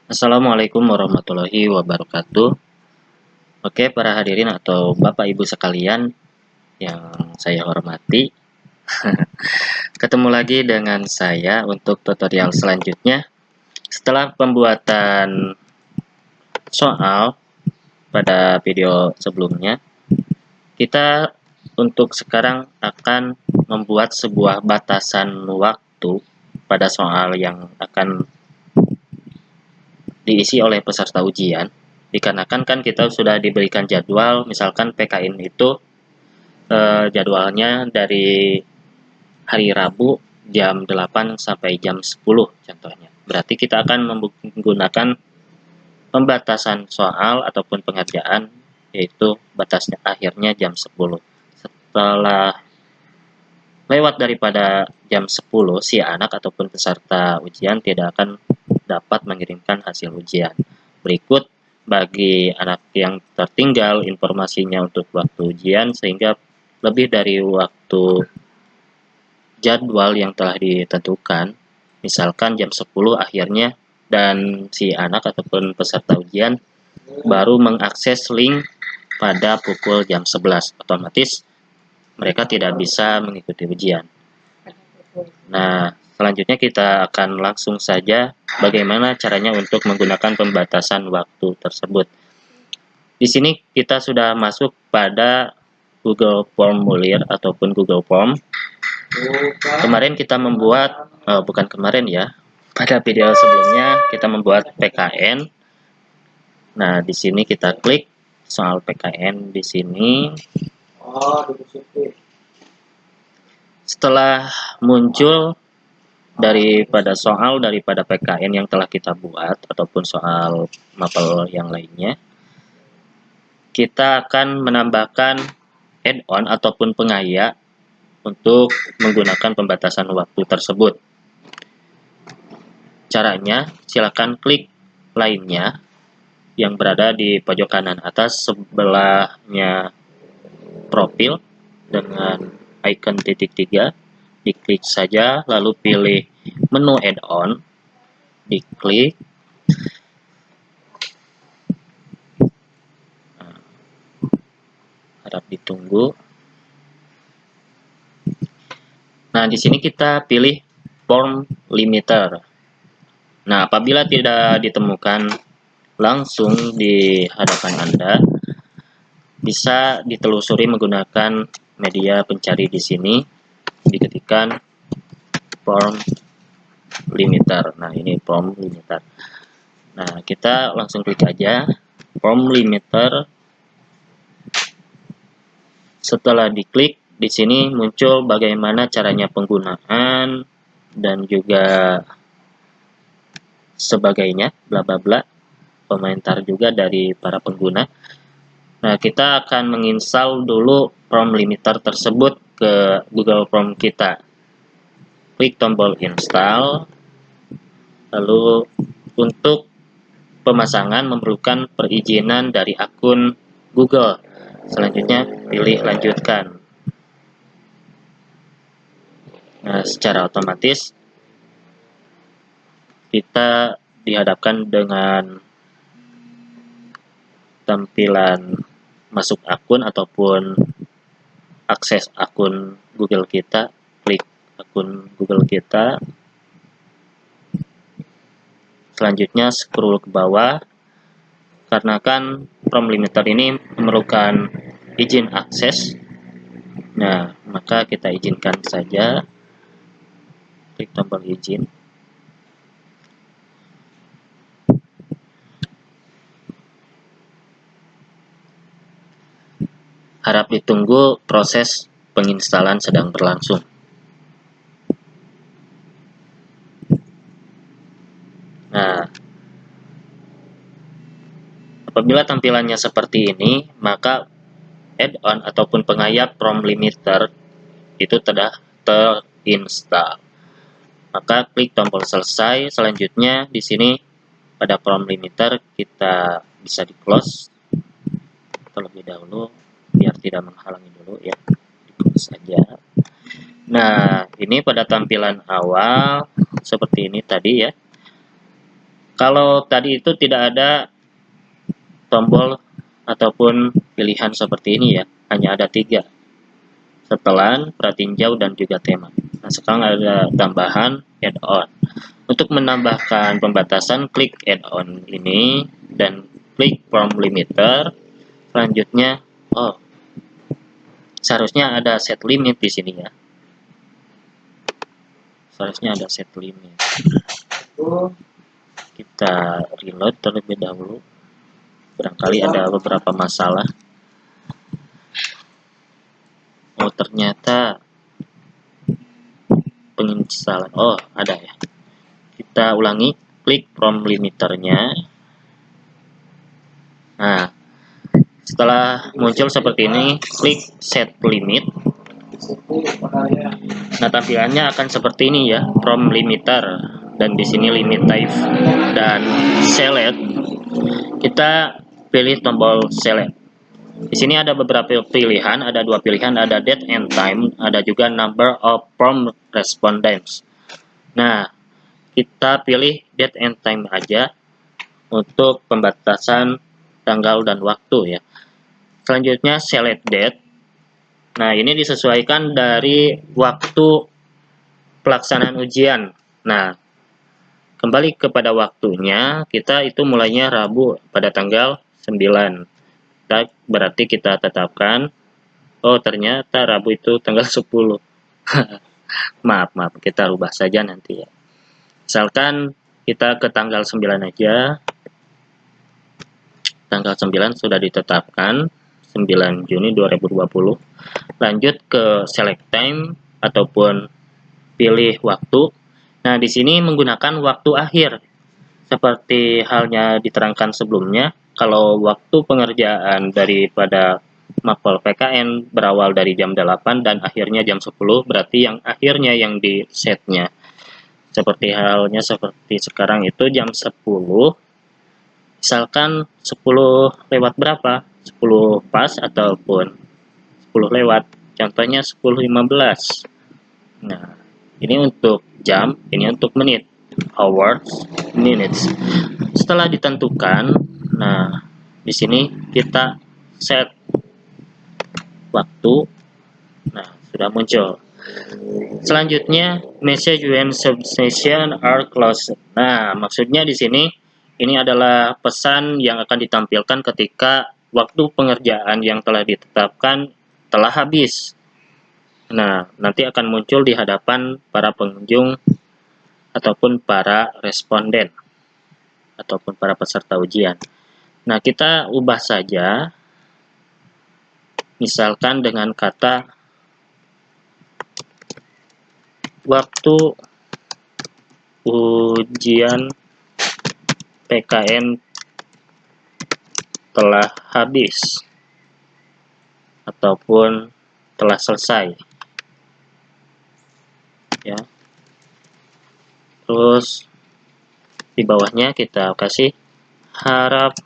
Assalamualaikum warahmatullahi wabarakatuh. Oke, para hadirin atau Bapak Ibu sekalian yang saya hormati, ketemu lagi dengan saya untuk tutorial selanjutnya. Setelah pembuatan soal pada video sebelumnya, kita untuk sekarang akan membuat sebuah batasan waktu pada soal yang akan diisi oleh peserta ujian. Dikarenakan kan kita sudah diberikan jadwal, misalkan PKN itu jadwalnya dari hari Rabu jam 8 sampai jam 10 contohnya. Berarti kita akan menggunakan pembatasan soal ataupun pengerjaan, yaitu batasnya akhirnya jam 10. Setelah lewat daripada jam 10, si anak ataupun peserta ujian tidak akan dapat mengirimkan hasil ujian. Berikut bagi anak yang tertinggal informasinya untuk waktu ujian, sehingga lebih dari waktu jadwal yang telah ditentukan, misalkan jam 10 akhirnya, dan si anak ataupun peserta ujian baru mengakses link pada pukul jam 11, otomatis mereka tidak bisa mengikuti ujian. Nah, selanjutnya kita akan langsung saja bagaimana caranya untuk menggunakan pembatasan waktu tersebut. Di sini kita sudah masuk pada Google Formulir ataupun Google Form. Kemarin kita membuat, bukan kemarin ya, pada video sebelumnya kita membuat PKN. Nah, di sini kita klik soal PKN di sini. Setelah muncul daripada PKN yang telah kita buat ataupun soal mapel yang lainnya, kita akan menambahkan add-on ataupun pengaya untuk menggunakan pembatasan waktu tersebut. Caranya, silakan klik lainnya yang berada di pojok kanan atas sebelahnya profil dengan icon titik 3. Diklik saja, lalu pilih menu add-on, diklik. Harap ditunggu. Nah, di sini kita pilih form limiter. Nah, apabila tidak ditemukan langsung di hadapan Anda, bisa ditelusuri menggunakan media pencari di sini, diketikkan form limiter. Nah, ini form limiter. Nah, kita langsung klik aja form limiter. Setelah diklik, di sini muncul bagaimana caranya penggunaan dan juga sebagainya, bla bla bla, komentar juga dari para pengguna. Nah, kita akan menginstal dulu form limiter tersebut ke Google Form kita. Klik tombol install. Lalu untuk pemasangan memerlukan perizinan dari akun Google. Selanjutnya pilih lanjutkan. Nah, secara otomatis kita dihadapkan dengan tampilan masuk akun ataupun akses akun Google kita. Klik akun Google kita. Selanjutnya scroll ke bawah. Karena kan form limiter ini memerlukan izin akses. Nah, maka kita izinkan saja. Klik tombol izin. Harap ditunggu, proses penginstalan sedang berlangsung. Nah, apabila tampilannya seperti ini, maka add-on ataupun pengayap form limiter itu sudah terinstall. Maka klik tombol selesai. Selanjutnya di sini pada form limiter kita bisa di-close terlebih dahulu biar tidak menghalangi dulu ya. Di-close saja. Nah, ini pada tampilan awal seperti ini tadi ya. Kalau tadi itu tidak ada tombol ataupun pilihan seperti ini ya, hanya ada 3, setelan, pratinjau, dan juga tema. Nah, sekarang ada tambahan add-on. Untuk menambahkan pembatasan, klik add-on ini dan klik from limiter. Selanjutnya, seharusnya ada set limit di sini ya. Seharusnya ada set limit. Kita reload terlebih dahulu. Barangkali ada beberapa masalah. Oh, ternyata penginstalan. Oh, ada ya. Kita ulangi, klik from limiternya. Nah, setelah muncul seperti ini, klik set limit. Nah, tampilannya akan seperti ini ya, from limiter, dan di sini limit type dan select. Kita pilih tombol select. Di sini ada beberapa pilihan, ada 2 pilihan, ada date and time, ada juga number of from respondents. Nah, kita pilih date and time aja untuk pembatasan tanggal dan waktu ya. Selanjutnya select date. Nah, ini disesuaikan dari waktu pelaksanaan ujian. Nah, kembali kepada waktunya, kita itu mulainya Rabu pada tanggal 9. Berarti kita tetapkan, oh ternyata Rabu itu tanggal 10. maaf, kita rubah saja nanti ya. Misalkan kita ke tanggal 9 aja. Tanggal 9 sudah ditetapkan, 9 Juni 2020. Lanjut ke select time ataupun pilih waktu. Nah, di sini menggunakan waktu akhir. Seperti halnya diterangkan sebelumnya, kalau waktu pengerjaan daripada mapel PKN berawal dari jam 8 dan akhirnya jam 10, berarti yang akhirnya yang di setnya. Seperti halnya seperti sekarang itu jam 10, misalkan 10 lewat berapa? 10 pas ataupun 10 lewat. Contohnya 10.15. Nah, ini untuk jam, ini untuk menit. Hours, minutes. Setelah ditentukan, nah di sini kita set waktu. Nah, sudah muncul. Selanjutnya, message when substation are closed. Nah, maksudnya di sini ini adalah pesan yang akan ditampilkan ketika waktu pengerjaan yang telah ditetapkan telah habis. Nah, nanti akan muncul di hadapan para pengunjung ataupun para responden ataupun para peserta ujian. Nah, kita ubah saja, misalkan dengan kata waktu ujian PKN telah habis ataupun telah selesai ya. Terus di bawahnya kita kasih harap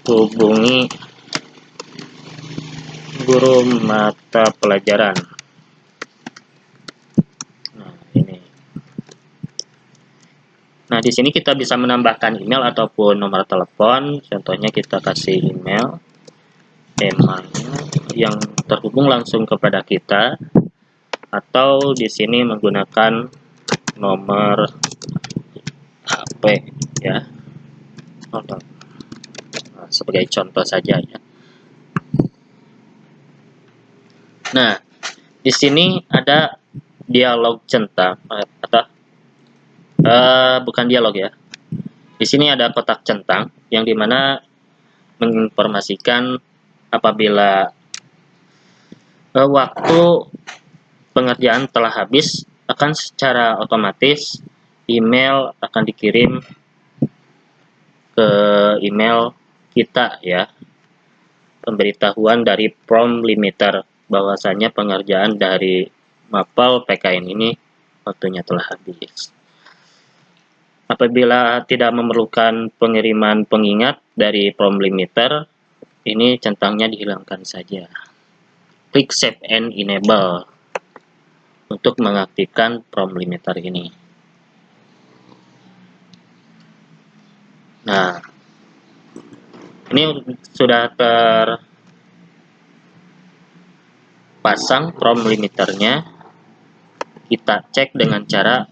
hubungi guru mata pelajaran. Nah, ini. Nah, di sini kita bisa menambahkan email ataupun nomor telepon. Contohnya kita kasih email yang terhubung langsung kepada kita, atau di sini menggunakan nomor HP ya. Nah, sebagai contoh saja ya. Nah, di sini ada dialog centang atau bukan dialog ya. Di sini ada kotak centang yang dimana menginformasikan apabila waktu pengerjaan telah habis, akan secara otomatis email akan dikirim ke email kita ya. Pemberitahuan dari from limiter bahwasanya pengerjaan dari mapel PKN ini waktunya telah habis. Apabila tidak memerlukan pengiriman pengingat dari from limiter, ini centangnya dihilangkan saja. Klik save and enable untuk mengaktifkan from limiter ini. Nah, ini sudah terpasang prom limiternya. Kita cek dengan cara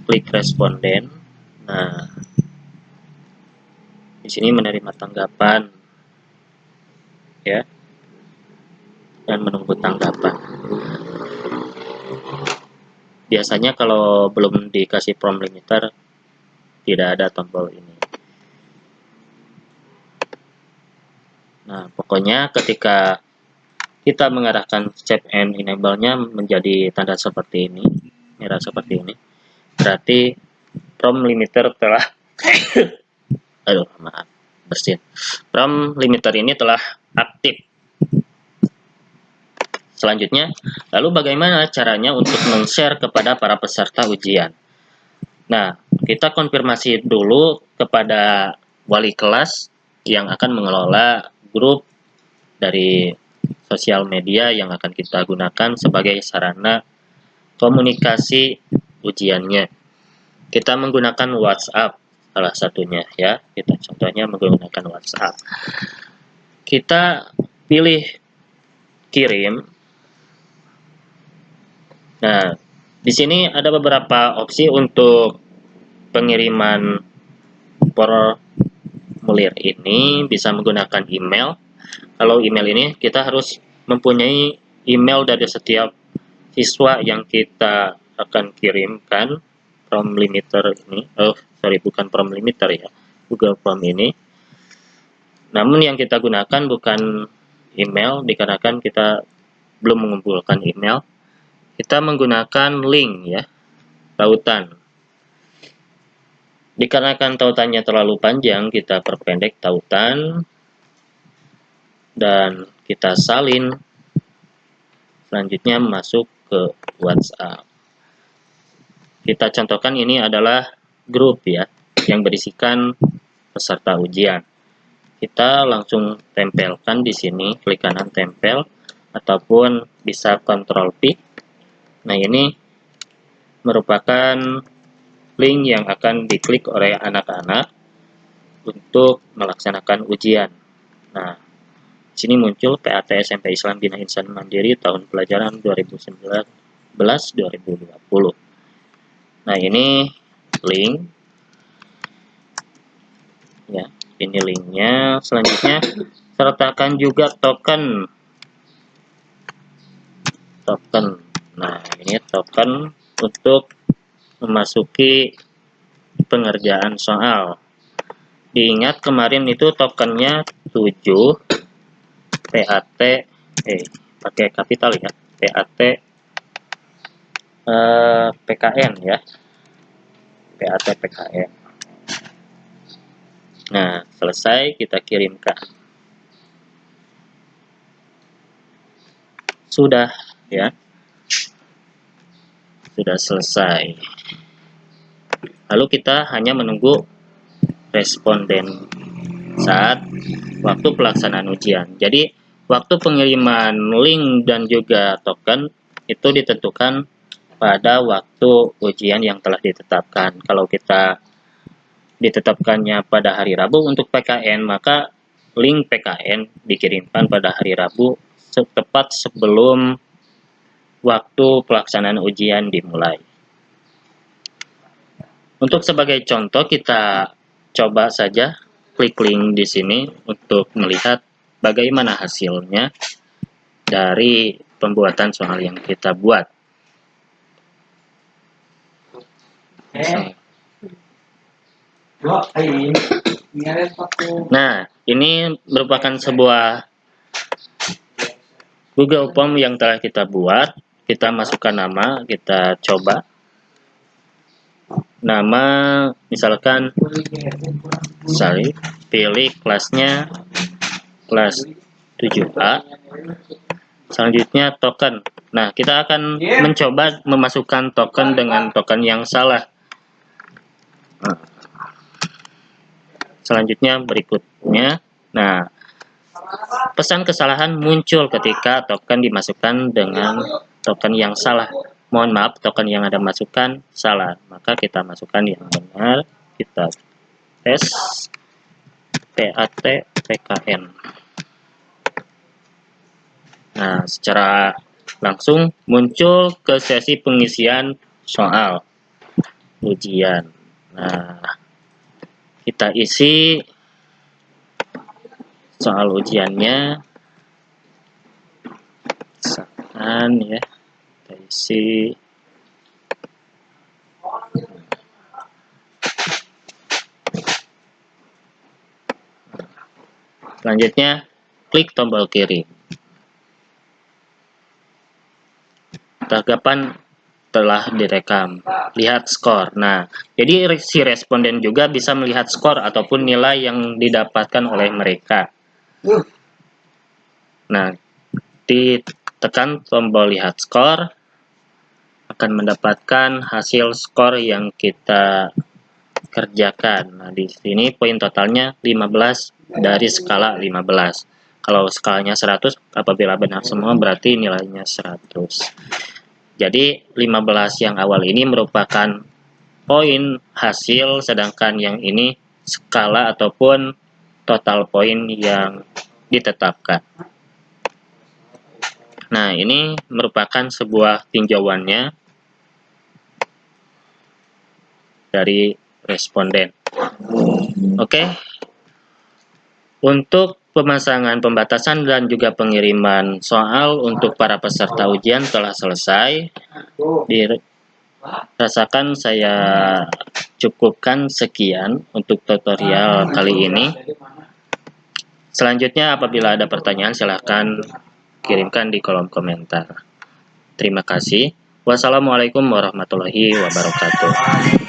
klik responden. Nah, di sini menerima tanggapan ya, dan menunggu tanggapan. Biasanya kalau belum dikasih prom limiter tidak ada tombol ini. Nah, pokoknya ketika kita mengarahkan save and enable-nya menjadi tanda seperti ini, merah seperti ini, berarti prom limiter telah aduh maaf, bersin. Prom limiter ini telah aktif. Selanjutnya, lalu bagaimana caranya untuk men-share kepada para peserta ujian? Nah, kita konfirmasi dulu kepada wali kelas yang akan mengelola grup dari sosial media yang akan kita gunakan sebagai sarana komunikasi ujiannya. Kita menggunakan WhatsApp salah satunya ya. Kita contohnya menggunakan WhatsApp. Kita pilih kirim. Nah, di sini ada beberapa opsi untuk pengiriman formulir ini, bisa menggunakan email. Kalau email ini kita harus mempunyai email dari setiap siswa yang kita akan kirimkan prom limiter ini. Bukan prom limiter ya, Google Form ini. Namun yang kita gunakan bukan email, dikarenakan kita belum mengumpulkan email. Kita menggunakan link ya, tautan. Dikarenakan tautannya terlalu panjang, kita perpendek tautan dan kita salin. Selanjutnya masuk ke WhatsApp. Kita contohkan ini adalah grup ya, yang berisikan peserta ujian. Kita langsung tempelkan di sini, klik kanan tempel, ataupun bisa Ctrl V. Nah, ini merupakan link yang akan diklik oleh anak-anak untuk melaksanakan ujian. Nah, di sini muncul PAT SMP Islam Bina Insan Mandiri tahun pelajaran 2019-2020. Nah, ini link ya, ini linknya. Selanjutnya sertakan juga token. Nah, ini token untuk memasuki pengerjaan soal. Diingat kemarin itu tokennya 7 PAT, pakai kapital ya, PAT PKN ya, PAT PKN. Nah, selesai, kita kirimkan. Sudah ya, sudah selesai. Lalu kita hanya menunggu responden saat waktu pelaksanaan ujian. Jadi waktu pengiriman link dan juga token itu ditentukan pada waktu ujian yang telah ditetapkan. Kalau kita ditetapkannya pada hari Rabu untuk PKN, maka link PKN dikirimkan pada hari Rabu tepat sebelum waktu pelaksanaan ujian dimulai. Untuk sebagai contoh, kita coba saja klik link di sini untuk melihat bagaimana hasilnya dari pembuatan soal yang kita buat. Nah, ini merupakan sebuah Google Form yang telah kita buat. Kita masukkan nama, kita coba. Nama, misalkan, pilih kelasnya kelas 7A. Selanjutnya token. Nah, kita akan mencoba memasukkan token dengan token yang salah. Selanjutnya berikutnya. Nah, pesan kesalahan muncul ketika token dimasukkan dengan token yang salah. Mohon maaf, token yang ada masukkan salah. Maka kita masukkan yang benar. Kita tes. PAT PKN. Nah, secara langsung muncul ke sesi pengisian soal ujian. Nah, kita isi soal ujiannya. Misalkan ya, kita isi. Selanjutnya, klik tombol kirim. Tanggapan telah direkam. Lihat skor. Nah, jadi si responden juga bisa melihat skor ataupun nilai yang didapatkan oleh mereka. Nah, ditekan tombol lihat skor, akan mendapatkan hasil skor yang kita kerjakan. Nah, di sini poin totalnya 15 dari skala 15. Kalau skalanya 100, apabila benar semua berarti nilainya 100. Jadi 15 yang awal ini merupakan poin hasil, sedangkan yang ini skala ataupun total poin yang ditetapkan. Nah, ini merupakan sebuah tinjauannya dari responden. Oke. Untuk pemasangan pembatasan dan juga pengiriman soal untuk para peserta ujian telah selesai. Dirasakan saya cukupkan sekian untuk tutorial kali ini. Selanjutnya apabila ada pertanyaan silahkan kirimkan di kolom komentar. Terima kasih. Wassalamualaikum warahmatullahi wabarakatuh.